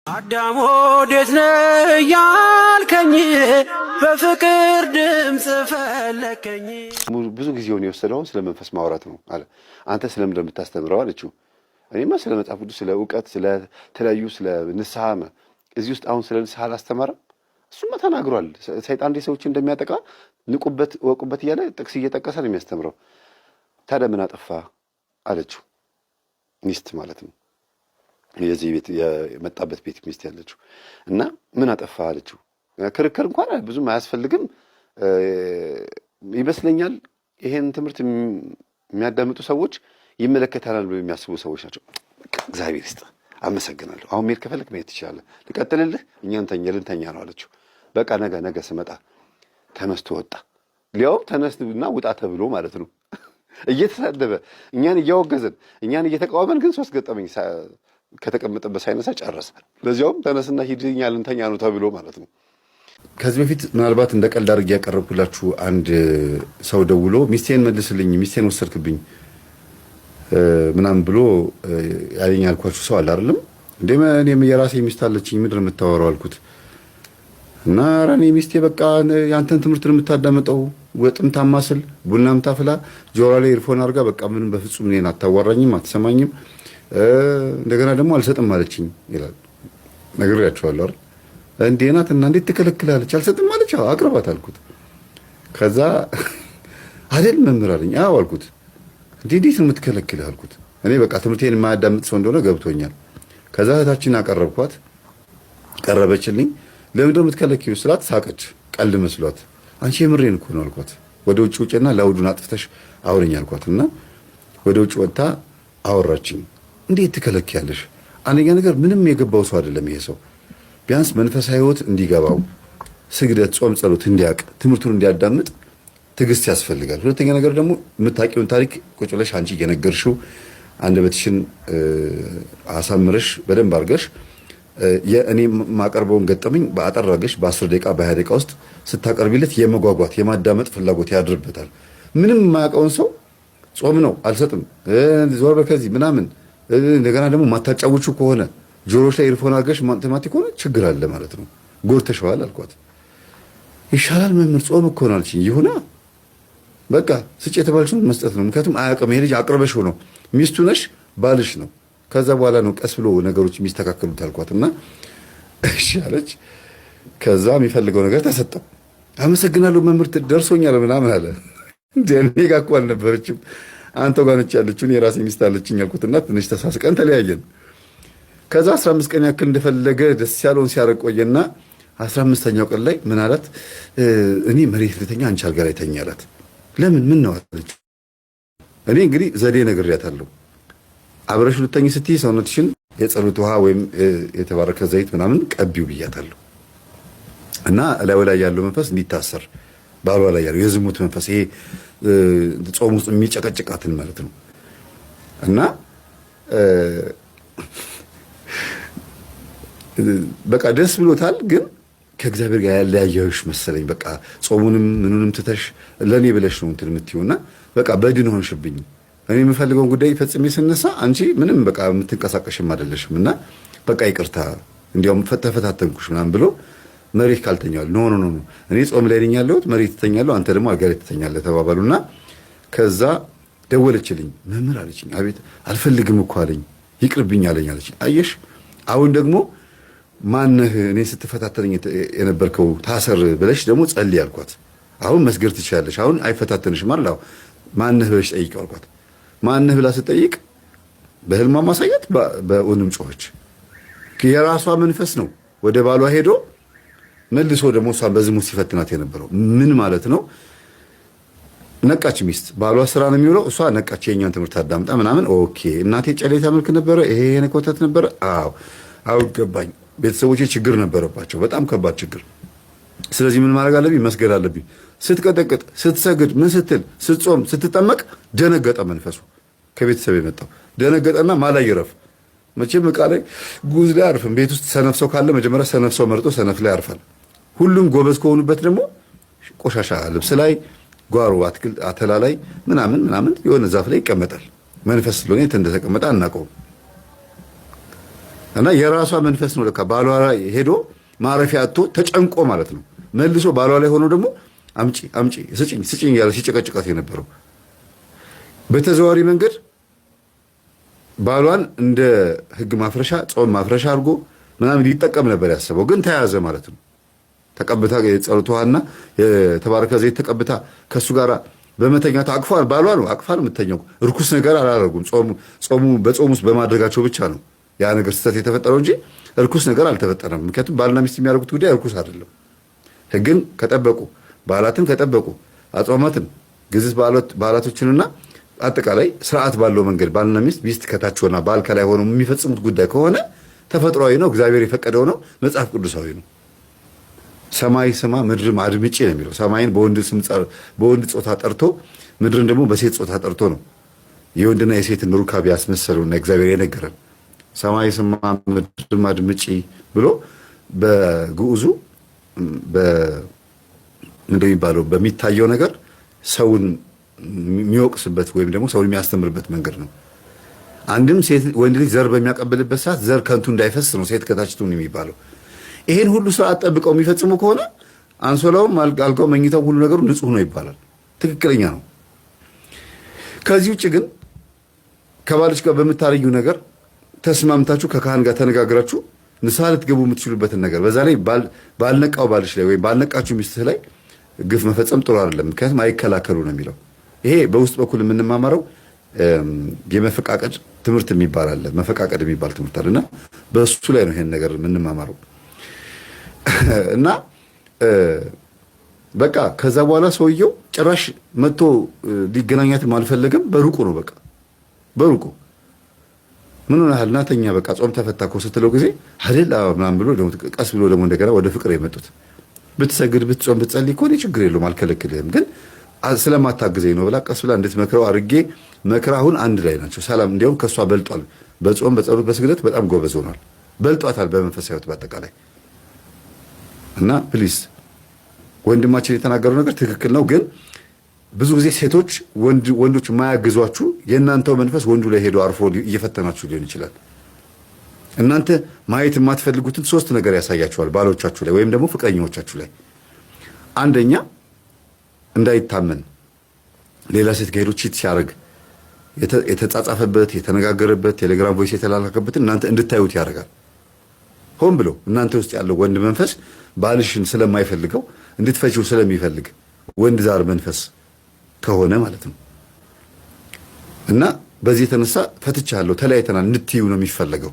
አዳም ወዴት ነህ ያልከኝ በፍቅር ድምፅ ፈለከኝ። ብዙ ጊዜውን የወሰደው ስለ መንፈስ ማውራት ነው አለ። አንተ ስለምን እንደምታስተምረው አለችው። እኔማ ስለ መጽሐፍ ቅዱስ፣ ስለ ዕውቀት፣ ስለ ተለያዩ ስለ ንስሐ እዚህ ውስጥ አሁን ስለ ንስሐ አላስተማረም። እሱማ ተናግሯል። ሰይጣን እንዴት ሰዎች እንደሚያጠቃ ንቁበት ወቁበት እያለ ጥቅስ እየጠቀሰ ነው የሚያስተምረው። ታዲያ ምን አጠፋ አለችው። ሚስት ማለት ነው የዚህ ቤት የመጣበት ቤት ሚስት ያለችው እና ምን አጠፋ አለችው። ክርክር እንኳን ብዙም አያስፈልግም ይመስለኛል። ይሄን ትምህርት የሚያዳምጡ ሰዎች ይመለከታናል ብለው የሚያስቡ ሰዎች ናቸው። እግዚአብሔር ይስጥ፣ አመሰግናለሁ። አሁን መሄድ ከፈለክ መሄድ ትችላለህ። ልቀጥልልህ? እኛን ልንተኛ ነው አለችው። በቃ ነገ ስመጣ ተነስቶ ወጣ። ሊያውም ተነስና ውጣ ተብሎ ማለት ነው። እየተሳደበ እኛን እያወገዘን እኛን እየተቃወመን ግን 3 ገጠመኝ ከተቀመጠበት ሳይነሳ ጨረሰ። ለዚያውም ተነስና ሂድኛ ልንተኛ ነው ተብሎ ማለት ነው። ከዚህ በፊት ምናልባት እንደ ቀልድ አድርጌ ያቀረብኩላችሁ አንድ ሰው ደውሎ ሚስቴን መልስልኝ፣ ሚስቴን ወሰድክብኝ ምናምን ብሎ ያለኝ ያልኳችሁ ሰው አለ አይደለም እንዴ? እኔም የራሴ ሚስት አለችኝ፣ ምንድን ነው የምታወራው አልኩት። እና ኧረ እኔ ሚስቴ በቃ ያንተን ትምህርት ነው የምታዳምጠው፣ ወጥም ታማስል ቡናም ታፍላ ጆሮ ላይ ኤርፎን አድርጋ በቃ ምንም በፍጹም እኔን አታዋራኝም፣ አትሰማኝም፣ እንደገና ደግሞ አልሰጥም አለችኝ ይላል። ነግሬያቸዋለሁ አይደል? እንዴ ናት እና እንዴት ትከለክላለች? አልሰጥም አለች። አቅርባት አልኩት። ከዛ አይደል መምህር አለኝ። አዎ አልኩት። እንዴት ነው የምትከለክልህ አልኩት። እኔ በቃ ትምህርቴን የማያዳምጥ ሰው እንደሆነ ገብቶኛል። ከዛ እህታችን አቀረብኳት፣ ቀረበችልኝ። ለምንድን ነው የምትከለክዪው ስላት ሳቀች፣ ቀልድ መስሏት። አንቺ የምሬን እኮ ነው አልኳት። ወደ ውጭ ውጭና ላውዱን አጥፍተሽ አውሪኝ አልኳት እና ወደ ውጭ ወጥታ አወራችኝ። እንዴት ትከለክያለሽ? አንደኛ ነገር ምንም የገባው ሰው አይደለም ይሄ ሰው። ቢያንስ መንፈሳዊ ሕይወት እንዲገባው ስግደት፣ ጾም፣ ጸሎት እንዲያውቅ ትምህርቱን እንዲያዳምጥ ትዕግስት ያስፈልጋል። ሁለተኛ ነገር ደግሞ የምታውቂውን ታሪክ ቁጭ ብለሽ አንቺ እየነገርሽው አንደበትሽን አሳምረሽ በደንብ አድርገሽ የእኔ ማቀርበውን ገጠመኝ በአጠር አድርገሽ በ10 ደቂቃ በ20 ደቂቃ ውስጥ ስታቀርቢለት የመጓጓት የማዳመጥ ፍላጎት ያድርበታል። ምንም የማያውቀውን ሰው ጾም ነው አልሰጥም ዞር በከዚህ ምናምን እንደገና ደግሞ ማታጫውቹ ከሆነ ጆሮሽ ላይ ኤርፎን አድርገሽ ማንተማቲ ከሆነ ችግር አለ ማለት ነው። ጎርተሽዋል አልኳት። ይሻላል መምህር ጾም እኮ ነው አለችኝ። ይሁና በቃ ስጭ የተባልሽውን መስጠት ነው። ምክንያቱም አያውቅም ይሄ ልጅ አቅርበሽው ነው፣ ሚስቱ ነሽ፣ ባልሽ ነው። ከዛ በኋላ ነው ቀስ ብሎ ነገሮች የሚስተካከሉት አልኳት እና እሺ አለች። ከዛ የሚፈልገው ነገር ተሰጠው። አመሰግናለሁ መምህር ደርሶኛል ምናምን አለ። እንዴ እኔ ጋር እኮ አልነበረችም አንተ ጋር ነች ያለችው፣ የራሴ ሚስት አለችኝ አልኩትና ትንሽ ተሳስቀን ተለያየን። ከዛ 15 ቀን ያክል እንደፈለገ ደስ ያለውን ሲያረቅ ቆየና 15ኛው ቀን ላይ ምን አላት? እኔ መሬት ልተኛ አንቺ አልጋ ላይ ተኛ አላት። ለምን ምን ነው አለች። እኔ እንግዲህ ዘዴ ነግሬያታለሁ። አብረሽ ልተኝ ስትይ ሰውነትሽን የጸሎት ውሃ ወይም የተባረከ ዘይት ምናምን ቀቢው ብያታለሁ እና እላዩ ላይ ያለው መንፈስ እንዲታሰር ባሏ ላይ ያለው የዝሙት መንፈስ ይሄ ጾም ውስጥ የሚጨቀጭቃትን ማለት ነው እና በቃ ደስ ብሎታል። ግን ከእግዚአብሔር ጋር ያለያየሽ መሰለኝ። በቃ ጾሙንም ምኑንም ትተሽ ለኔ ብለሽ ነው እንትን የምትይውና በቃ በድን ሆንሽብኝ። እኔ የምፈልገውን ጉዳይ ፈጽሜ ስነሳ አንቺ ምንም በቃ የምትንቀሳቀሽም አይደለሽም እና በቃ ይቅርታ እንዲያውም ተፈታተንኩሽ ምናምን ብሎ መሬት ካልተኛል ኖ እኔ ጾም ላይ ነኝ ያለሁት መሬት ትተኛለሁ፣ አንተ ደግሞ አልጋ ላይ ትተኛለህ ተባባሉና ከዛ ደወለችልኝ። መምህር አለችኝ። አቤት። አልፈልግም እኮ አለኝ። ይቅርብኝ አለኝ አለችኝ። አየሽ አሁን ደግሞ ማነህ እኔ ስትፈታተነኝ የነበርከው ታሰር ብለሽ ደግሞ ጸልይ አልኳት። አሁን መስገድ ትችላለሽ፣ አሁን አይፈታተንሽም አይደል? አዎ ማነህ ብለሽ ጠይቂው አልኳት። ማነህ ብላ ስትጠይቅ በህልሟ ማሳየት በእውንም ጮኸች። የራሷ መንፈስ ነው ወደ ባሏ ሄዶ መልሶ ደግሞ እሷን በዝሙት ሲፈትናት የነበረው ምን ማለት ነው? ነቃች ሚስት። ባሏ ስራ ነው የሚውለው፣ እሷ ነቃች። የኛን ትምህርት አዳምጣ ምናምን ኦኬ። እናቴ ጨሌ ታመልክ ነበረ፣ ይሄ ነኮተት ነበረ። አዎ ገባኝ። ቤተሰቦቼ ችግር ነበረባቸው፣ በጣም ከባድ ችግር። ስለዚህ ምን ማድረግ አለብኝ? መስገድ አለብኝ። ስትቀጠቅጥ፣ ስትሰግድ፣ ምን ስትል፣ ስትጾም፣ ስትጠመቅ ደነገጠ መንፈሱ። ከቤተሰብ የመጣው ደነገጠና ማላ ይረፍ። መቼም ዕቃ ላይ ጉዝ ላይ አርፍም። ቤት ውስጥ ሰነፍ ሰው ካለ መጀመሪያ ሰነፍ ሰው መርጦ ሰነፍ ላይ ያርፋል። ሁሉም ጎበዝ ከሆኑበት ደግሞ ቆሻሻ ልብስ ላይ፣ ጓሮ አትክልት አተላ ላይ ምናምን የሆነ ዛፍ ላይ ይቀመጣል። መንፈስ ስለሆነ የት እንደተቀመጠ አናውቀውም። እና የራሷ መንፈስ ነው ለካ ባሏ ላይ ሄዶ ማረፊያ አጥቶ ተጨንቆ ማለት ነው መልሶ ባሏ ላይ ሆኖ ደግሞ አምጪ አምጪ ስጭኝ ስጭኝ ያለ ሲጨቀጭቃት የነበረው በተዘዋዋሪ መንገድ ባሏን እንደ ህግ ማፍረሻ ጾም ማፍረሻ አድርጎ ምናምን ሊጠቀም ነበር ያሰበው። ግን ተያዘ ማለት ነው። ተቀብታ የጸሎት ውሃና የተባረከ ዘይት ተቀብታ ከሱ ጋር በመተኛት አቅፏል። ባሏ ነው አቅፋ ነው የምተኛው። ርኩስ ነገር አላደረጉም። በጾም ውስጥ በማድረጋቸው ብቻ ነው ያ ነገር ስህተት የተፈጠረው እንጂ ርኩስ ነገር አልተፈጠረም። ምክንያቱም ባልና ሚስት የሚያደርጉት ጉዳይ ርኩስ አይደለም። ህግን ከጠበቁ በዓላትን ከጠበቁ አጽዋማትን ግዝት በዓላቶችንና አጠቃላይ ስርዓት ባለው መንገድ ባልና ሚስት ከታች ሆና ባል ከላይ ሆኖ የሚፈጽሙት ጉዳይ ከሆነ ተፈጥሯዊ ነው፣ እግዚአብሔር የፈቀደው ነው፣ መጽሐፍ ቅዱሳዊ ነው። ሰማይ ስማ ምድርም አድምጪ ነው የሚለው። ሰማይን በወንድ ጾታ ጠርቶ ምድርን ደግሞ በሴት ጾታ ጠርቶ ነው የወንድና የሴትን ሩካቤ ያስመሰለውና እግዚአብሔር የነገረን። ሰማይ ስማ ምድርም አድምጪ ብሎ በግዑዙ ምንድን የሚባለው በሚታየው ነገር ሰውን የሚወቅስበት ወይም ደግሞ ሰውን የሚያስተምርበት መንገድ ነው። አንድም ወንድ ልጅ ዘር በሚያቀብልበት ሰዓት ዘር ከንቱ እንዳይፈስ ነው ሴት ከታች ትሁን የሚባለው። ይሄን ሁሉ ስርዓት ጠብቀው የሚፈጽሙ ከሆነ አንሶላውም አልጋው መኝታው ሁሉ ነገሩ ንጹህ ነው ይባላል። ትክክለኛ ነው። ከዚህ ውጭ ግን ከባልሽ ጋር በምታረዩ ነገር ተስማምታችሁ ከካህን ጋር ተነጋግራችሁ ንስሐ ልትገቡ የምትችሉበትን ነገር በዛ ላይ ባልነቃው ባልሽ ላይ ወይም ባልነቃችሁ ሚስትህ ላይ ግፍ መፈጸም ጥሩ አይደለም። ምክንያቱም አይከላከሉ ነው የሚለው። ይሄ በውስጥ በኩል የምንማማረው የመፈቃቀድ ትምህርት የሚባል አለ። መፈቃቀድ የሚባል ትምህርት አለና በእሱ ላይ ነው ይሄን ነገር የምንማማረው። እና በቃ ከዛ በኋላ ሰውየው ጭራሽ መጥቶ ሊገናኛትም አልፈለገም። በሩቁ ነው በቃ በሩቁ ምን ሆነሃል እናተኛ በቃ ጾም ተፈታ እኮ ስትለው ጊዜ አይደል ምናምን ብሎ ደግሞ ቀስ ብሎ ደግሞ እንደገና ወደ ፍቅር የመጡት። ብትሰግድ ብትጾም ብትጸልይ እኮ እኔ ችግር የለውም አልከለክልህም፣ ግን ስለማታግዘኝ ነው ብላ ቀስ ብላ እንድትመክረው አድርጌ መክራ አሁን አንድ ላይ ናቸው። ሰላም እንዲያውም ከእሷ በልጧል። በጾም በጸሎት በስግደት በጣም ጎበዝ ሆኗል። በልጧታል በመንፈሳዊ ሕይወት በአጠቃላይ። እና ፕሊስ ወንድማችን የተናገረው ነገር ትክክል ነው። ግን ብዙ ጊዜ ሴቶች ወንዶች የማያግዟችሁ የእናንተው መንፈስ ወንዱ ላይ ሄዶ አርፎ እየፈተናችሁ ሊሆን ይችላል። እናንተ ማየት የማትፈልጉትን 3 ነገር ያሳያችኋል ባሎቻችሁ ላይ ወይም ደግሞ ፍቅረኞቻችሁ ላይ። አንደኛ እንዳይታመን ሌላ ሴት ጋር ሄዶ ቺት ሲያደርግ የተጻጻፈበት የተነጋገረበት ቴሌግራም ቮይስ የተላላከበትን እናንተ እንድታዩት ያደርጋል። ሆን ብሎ እናንተ ውስጥ ያለው ወንድ መንፈስ ባልሽን ስለማይፈልገው እንድትፈቺው ስለሚፈልግ ወንድ ዛር መንፈስ ከሆነ ማለት ነው። እና በዚህ የተነሳ ፈትቻለሁ ተለያይተናል እንድትዩ ነው የሚፈለገው።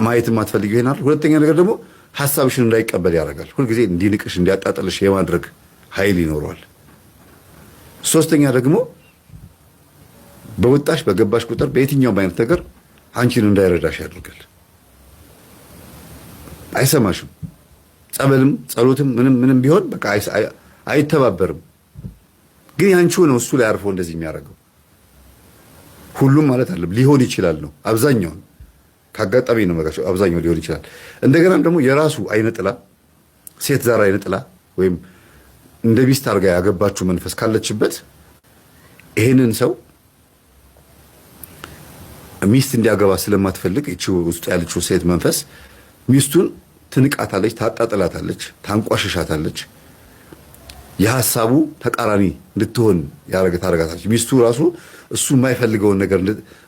ማየት የማትፈልጊው ይሄን አይደል። ሁለተኛ ነገር ደግሞ ሐሳብሽን እንዳይቀበል ያደርጋል። ሁልጊዜ እንዲንቅሽ እንዲያጣጥልሽ የማድረግ ኃይል ይኖረዋል። ሶስተኛ ደግሞ በወጣሽ በገባሽ ቁጥር በየትኛውም አይነት ነገር አንቺን እንዳይረዳሽ ያደርጋል። አይሰማሽም። ጸበልም ጸሎትም ምንም ቢሆን በቃ አይተባበርም። ግን ያንቺው ነው እሱ ላይ አርፎ እንደዚህ የሚያደርገው። ሁሉም ማለት አይደለም ሊሆን ይችላል ነው አብዛኛው ካጋጣሚ ነው መጋቸው አብዛኛው ሊሆን ይችላል። እንደገናም ደግሞ የራሱ አይነጥላ ሴት ዛር አይነጥላ ወይም እንደ ሚስት አድርጋ ያገባችሁ መንፈስ ካለችበት ይሄንን ሰው ሚስት እንዲያገባ ስለማትፈልግ እቺ ውስጥ ያለችው ሴት መንፈስ ሚስቱን ትንቃታለች፣ ታጣጥላታለች፣ ታንቋሽሻታለች። የሐሳቡ ተቃራኒ እንድትሆን ታረጋታለች። ሚስቱ ራሱ እሱ የማይፈልገውን ነገር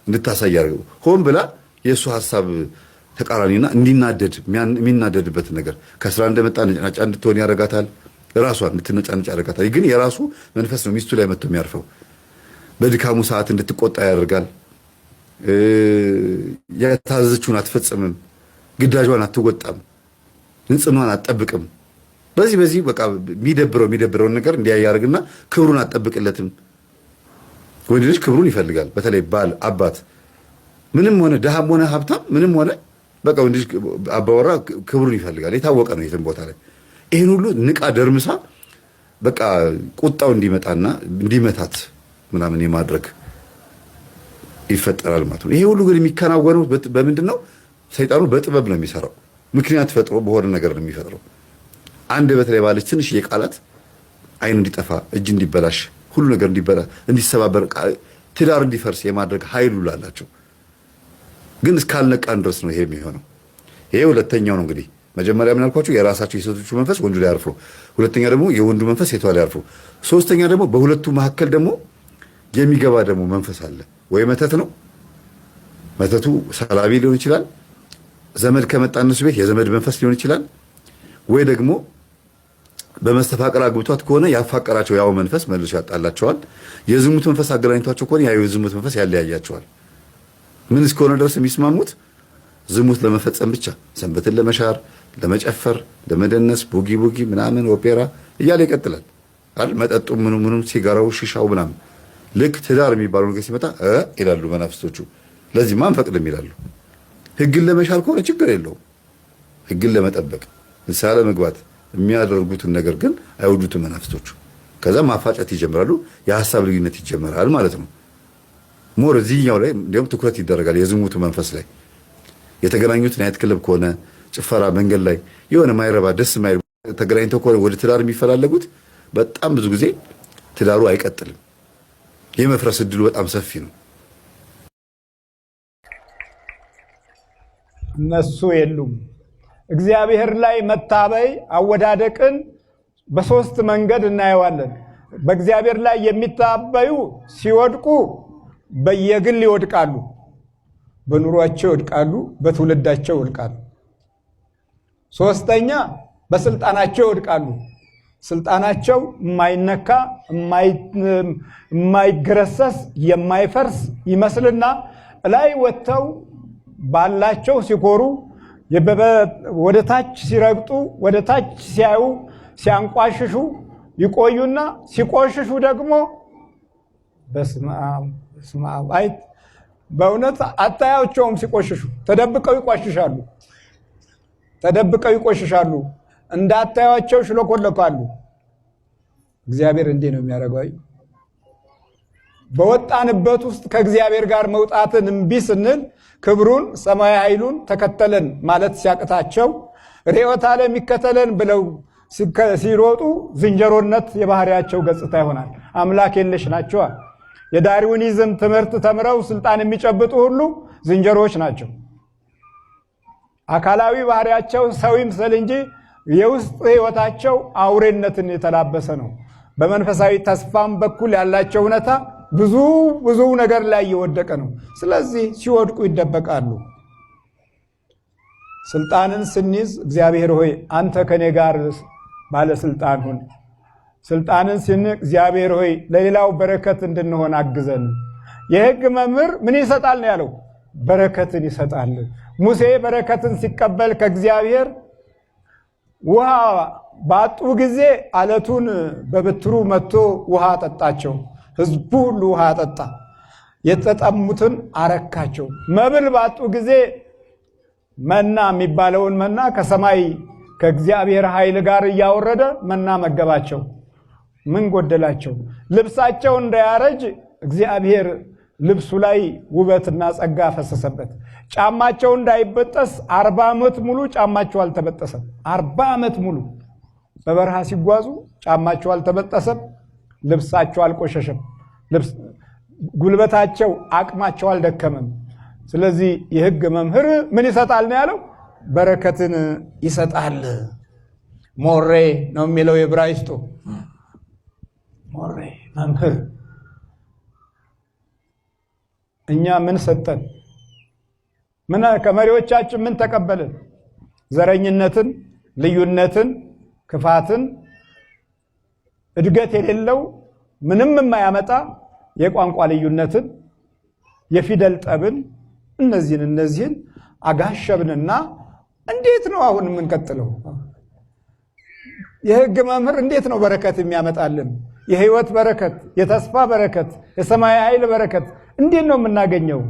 እንድታሳይ ያደርገው ሆን ብላ የእሱ ሐሳብ ተቃራኒና እንዲናደድ የሚናደድበት ነገር ከስራ እንደመጣ ነጫናጫ እንድትሆን ያደርጋታል። ራሷን እንድትነጫነጭ ያደርጋታል። ግን የራሱ መንፈስ ነው ሚስቱ ላይ መጥቶ የሚያርፈው። በድካሙ ሰዓት እንድትቆጣ ያደርጋል። የታዘዘችውን አትፈጽምም፣ ግዳጇን አትወጣም፣ ንጽህናዋን አትጠብቅም። በዚህ በቃ የሚደብረውን ነገር እንዲያያርግና ክብሩን አትጠብቅለትም። ወንድ ልጅ ክብሩን ይፈልጋል። በተለይ ባል አባት ምንም ሆነ ደሃም ሆነ ሀብታም ምንም ሆነ በቃ ወንድ ልጅ አባወራ ክብሩን ይፈልጋል። የታወቀ ነው የትም ቦታ ላይ። ይህን ሁሉ ንቃ ደርምሳ በቃ ቁጣው እንዲመጣና እንዲመታት ምናምን የማድረግ ይፈጠራል ማለት ነው። ይሄ ሁሉ ግን የሚከናወነው በምንድን ነው? ሰይጣኑ በጥበብ ነው የሚሰራው። ምክንያት ፈጥሮ በሆነ ነገር ነው የሚፈጥረው። አንድ በተለይ ባለች ትንሽ የቃላት አይን እንዲጠፋ እጅ እንዲበላሽ ሁሉ ነገር እንዲሰባበር ትዳር እንዲፈርስ የማድረግ ኃይሉ ላላቸው ግን እስካልነቃን ድረስ ነው ይሄ የሚሆነው። ይሄ ሁለተኛው ነው እንግዲህ መጀመሪያ ምን አልኳችሁ? የራሳቸው የሴቶቹ መንፈስ ወንዱ ላይ አርፎ፣ ሁለተኛ ደግሞ የወንዱ መንፈስ ሴቷ ላይ አርፎ፣ ሶስተኛ ደግሞ በሁለቱ መካከል ደግሞ የሚገባ ደግሞ መንፈስ አለ። ወይ መተት ነው፣ መተቱ ሰላቢ ሊሆን ይችላል። ዘመድ ከመጣ እነሱ ቤት የዘመድ መንፈስ ሊሆን ይችላል። ወይ ደግሞ በመስተፋቅር አግብቷት ከሆነ ያፋቀራቸው ያው መንፈስ መልሶ ያጣላቸዋል። የዝሙት መንፈስ አገናኝቷቸው ከሆነ ያው የዝሙት መንፈስ ያለያያቸዋል። ምን እስከሆነ ድረስ የሚስማሙት ዝሙት ለመፈጸም ብቻ፣ ሰንበትን ለመሻር፣ ለመጨፈር፣ ለመደነስ፣ ቡጊ ቡጊ ምናምን ኦፔራ እያለ ይቀጥላል አይደል? መጠጡ ምኑ ሲጋራው፣ ሺሻው ምናምን። ልክ ትዳር የሚባለው ነገር ሲመጣ ይላሉ መናፍስቶቹ፣ ለዚህ ማን ፈቅድም ይላሉ። ህግን ለመሻር ከሆነ ችግር የለውም። ህግን ለመጠበቅ ንስሐ ለመግባት የሚያደርጉትን ነገር ግን አይወዱትም መናፍስቶቹ። ከዛ ማፋጨት ይጀምራሉ። የሀሳብ ልዩነት ይጀምራል ማለት ነው። ሞር እዚህኛው ላይ እንዲያውም ትኩረት ይደረጋል። የዝሙቱ መንፈስ ላይ የተገናኙት ናይት ክለብ ከሆነ ጭፈራ፣ መንገድ ላይ የሆነ ማይረባ ደስ ማይል ተገናኝተው ከሆነ ወደ ትዳር የሚፈላለጉት በጣም ብዙ ጊዜ ትዳሩ አይቀጥልም። የመፍረስ እድሉ በጣም ሰፊ ነው። እነሱ የሉም። እግዚአብሔር ላይ መታበይ አወዳደቅን በሶስት መንገድ እናየዋለን። በእግዚአብሔር ላይ የሚታበዩ ሲወድቁ በየግል ይወድቃሉ፣ በኑሯቸው ይወድቃሉ፣ በትውልዳቸው ይወድቃሉ። ሶስተኛ በስልጣናቸው ይወድቃሉ። ስልጣናቸው የማይነካ የማይገረሰስ የማይፈርስ ይመስልና ላይ ወጥተው ባላቸው ሲኮሩ ወደ ታች ሲረግጡ ወደ ታች ሲያዩ ሲያንቋሽሹ ይቆዩና ሲቆሽሹ ደግሞ በስመ አብ አይት በእውነት አታያቸውም። ሲቆሽሹ ተደብቀው ይቆሽሻሉ። እንዳታያቸው ሽለኮለካሉ። እግዚአብሔር እንዲህ ነው የሚያደርገው። በወጣንበት ውስጥ ከእግዚአብሔር ጋር መውጣትን እምቢ ስንል ክብሩን ሰማያዊ ኃይሉን ተከተለን ማለት ሲያቅታቸው ርዕዮተ ዓለም ይከተለን ብለው ሲሮጡ ዝንጀሮነት የባህሪያቸው ገጽታ ይሆናል። አምላክ የለሽ ናቸው። የዳርዊኒዝም ትምህርት ተምረው ስልጣን የሚጨብጡ ሁሉ ዝንጀሮዎች ናቸው። አካላዊ ባህሪያቸው ሰው ይምሰል እንጂ የውስጥ ህይወታቸው አውሬነትን የተላበሰ ነው። በመንፈሳዊ ተስፋም በኩል ያላቸው እውነታ ብዙ ነገር ላይ እየወደቀ ነው። ስለዚህ ሲወድቁ ይደበቃሉ። ስልጣንን ስንይዝ እግዚአብሔር ሆይ አንተ ከኔ ጋር ባለስልጣን ሁን። ስልጣንን ስንቅ እግዚአብሔር ሆይ ለሌላው በረከት እንድንሆን አግዘን። የህግ መምህር ምን ይሰጣል ነው ያለው? በረከትን ይሰጣል። ሙሴ በረከትን ሲቀበል ከእግዚአብሔር ውሃ ባጡ ጊዜ አለቱን በብትሩ መጥቶ ውሃ አጠጣቸው። ህዝቡ ሁሉ ውሃ አጠጣ። የተጠሙትን አረካቸው። መብል ባጡ ጊዜ መና የሚባለውን መና ከሰማይ ከእግዚአብሔር ኃይል ጋር እያወረደ መና መገባቸው። ምን ጎደላቸው? ልብሳቸው እንዳያረጅ እግዚአብሔር ልብሱ ላይ ውበትና ጸጋ ፈሰሰበት። ጫማቸው እንዳይበጠስ 40 ዓመት ሙሉ ጫማቸው አልተበጠሰም። 40 ዓመት ሙሉ በበረሃ ሲጓዙ ጫማቸው አልተበጠሰም፣ ልብሳቸው አልቆሸሸም፣ ጉልበታቸው አቅማቸው አልደከመም። ስለዚህ የህግ መምህር ምን ይሰጣል ነው ያለው? በረከትን ይሰጣል። ሞሬ ነው የሚለው የዕብራይስጡ ሞሬ መምህር። እኛ ምን ሰጠን? ምን ከመሪዎቻችን ምን ተቀበልን? ዘረኝነትን፣ ልዩነትን፣ ክፋትን፣ እድገት የሌለው ምንም የማያመጣ የቋንቋ ልዩነትን፣ የፊደል ጠብን፣ እነዚህን አጋሸብንና እንዴት ነው አሁን የምንቀጥለው? የህግ መምህር እንዴት ነው በረከት የሚያመጣልን? የህይወት በረከት፣ የተስፋ በረከት፣ የሰማይ ኃይል በረከት እንዴት ነው የምናገኘው?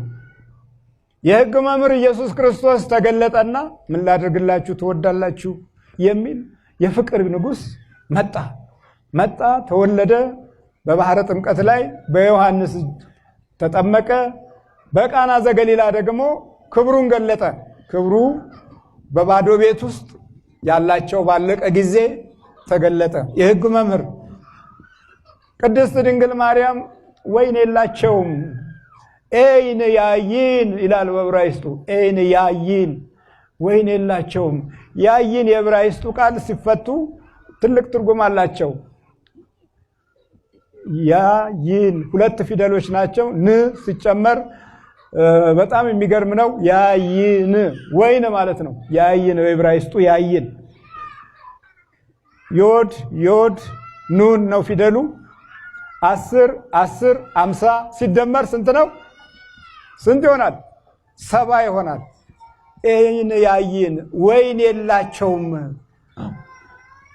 የህግ መምህር ኢየሱስ ክርስቶስ ተገለጠና ምን ላድርግላችሁ ትወዳላችሁ የሚል የፍቅር ንጉስ መጣ፣ ተወለደ። በባህረ ጥምቀት ላይ በዮሐንስ ተጠመቀ። በቃና ዘገሊላ ደግሞ ክብሩን ገለጠ። ክብሩ በባዶ ቤት ውስጥ ያላቸው ባለቀ ጊዜ ተገለጠ። የህግ መምህር ቅድስት ድንግል ማርያም ወይን የላቸውም፣ ኤይን ያይን ይላል በዕብራይስጡ። ኤይን ያይን ወይን የላቸውም። ያይን የዕብራይስጡ ቃል ሲፈቱ ትልቅ ትርጉም አላቸው። ያይን ሁለት ፊደሎች ናቸው። ን ሲጨመር በጣም የሚገርም ነው። ያይን ወይን ማለት ነው። ያይን በዕብራይስጡ ያይን። ዮድ ዮድ ኑን ነው ፊደሉ። 10 10 50 ሲደመር ስንት ነው? ስንት ይሆናል? 70 ይሆናል። ኤይን ያይን ወይን የላቸውም።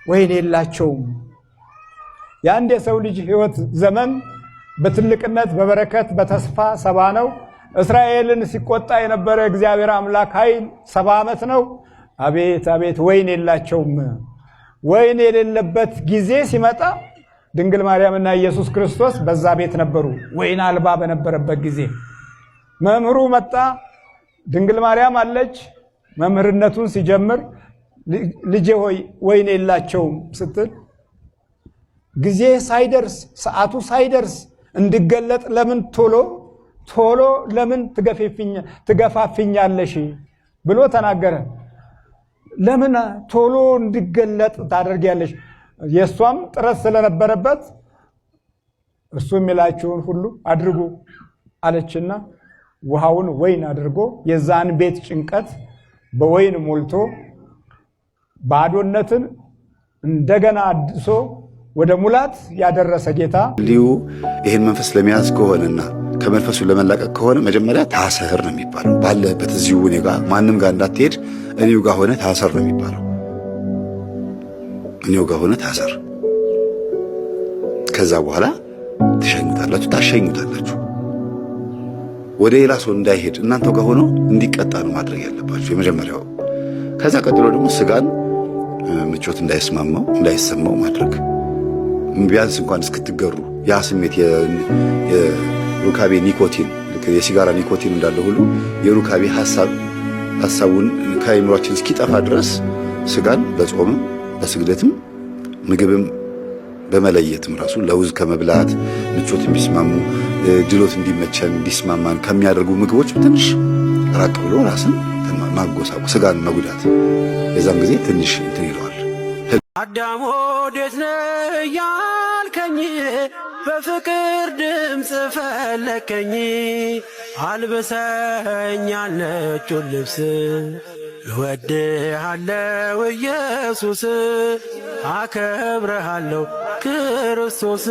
ወይን የላቸውም። የአንድ የሰው ልጅ ሕይወት ዘመን በትልቅነት በበረከት በተስፋ 70 ነው። እስራኤልን ሲቆጣ የነበረ እግዚአብሔር አምላክ ኃይል 70 ዓመት ነው። አቤት አቤት ወይን የላቸውም። ወይን የሌለበት ጊዜ ሲመጣ ድንግል ማርያምና ኢየሱስ ክርስቶስ በዛ ቤት ነበሩ። ወይን አልባ በነበረበት ጊዜ መምህሩ መጣ። ድንግል ማርያም አለች። መምህርነቱን ሲጀምር ልጄ ሆይ ወይን የላቸውም ስትል ጊዜ ሳይደርስ ሰዓቱ ሳይደርስ እንድገለጥ ለምን ቶሎ ለምን ትገፋፍኛለሽ ብሎ ተናገረ። ለምን ቶሎ እንድገለጥ ታደርጊያለሽ? የሷም ጥረት ስለነበረበት እርሱ የሚላችሁን ሁሉ አድርጉ አለችና ውሃውን ወይን አድርጎ የዛን ቤት ጭንቀት በወይን ሞልቶ ባዶነትን እንደገና አድሶ ወደ ሙላት ያደረሰ ጌታ ሊዩ ይሄን መንፈስ ለመያዝ ከሆነና ከመንፈሱ ለመላቀቅ ከሆነ መጀመሪያ ታሰር ነው የሚባለው። ባለበት እዚሁ እኔ ጋር ማንም ጋር እንዳትሄድ እኔው ጋር ሆነ ታሰር ነው የሚባለው። እኔው ጋር ሆነ ታሰር። ከዛ በኋላ ታሸኙታላችሁ። ወደ ሌላ ሰው እንዳይሄድ እናንተው ጋር ሆኖ እንዲቀጣ ነው ማድረግ ያለባችሁ የመጀመሪያው። ከዛ ቀጥሎ ደግሞ ስጋን ምቾት እንዳይሰማው ማድረግ ቢያንስ እንኳን እስክትገሩ ያ ስሜት የሩካቤ ኒኮቲን የሲጋራ ኒኮቲን እንዳለ ሁሉ የሩካቤ ሐሳቡን ከአእምሯችን እስኪጠፋ ድረስ ስጋን በጾም በስግደትም ምግብም በመለየትም ራሱ ለውዝ ከመብላት ምቾት የሚስማሙ ድሎት እንዲመቸን እንዲስማማን ከሚያደርጉ ምግቦች ትንሽ ራቅ ብሎ ራስን ማጎሳቆ ስጋን መጉዳት የዛን ጊዜ ትንሽ እንትን ይለዋል። አዳም ወዴት ነህ ያልከኝ በፍቅር ድምፅ ፈለከኝ አልብሰኝ ነጩን ልብስ እወድሃለሁ ኢየሱስ አከብረሃለሁ ክርስቶስ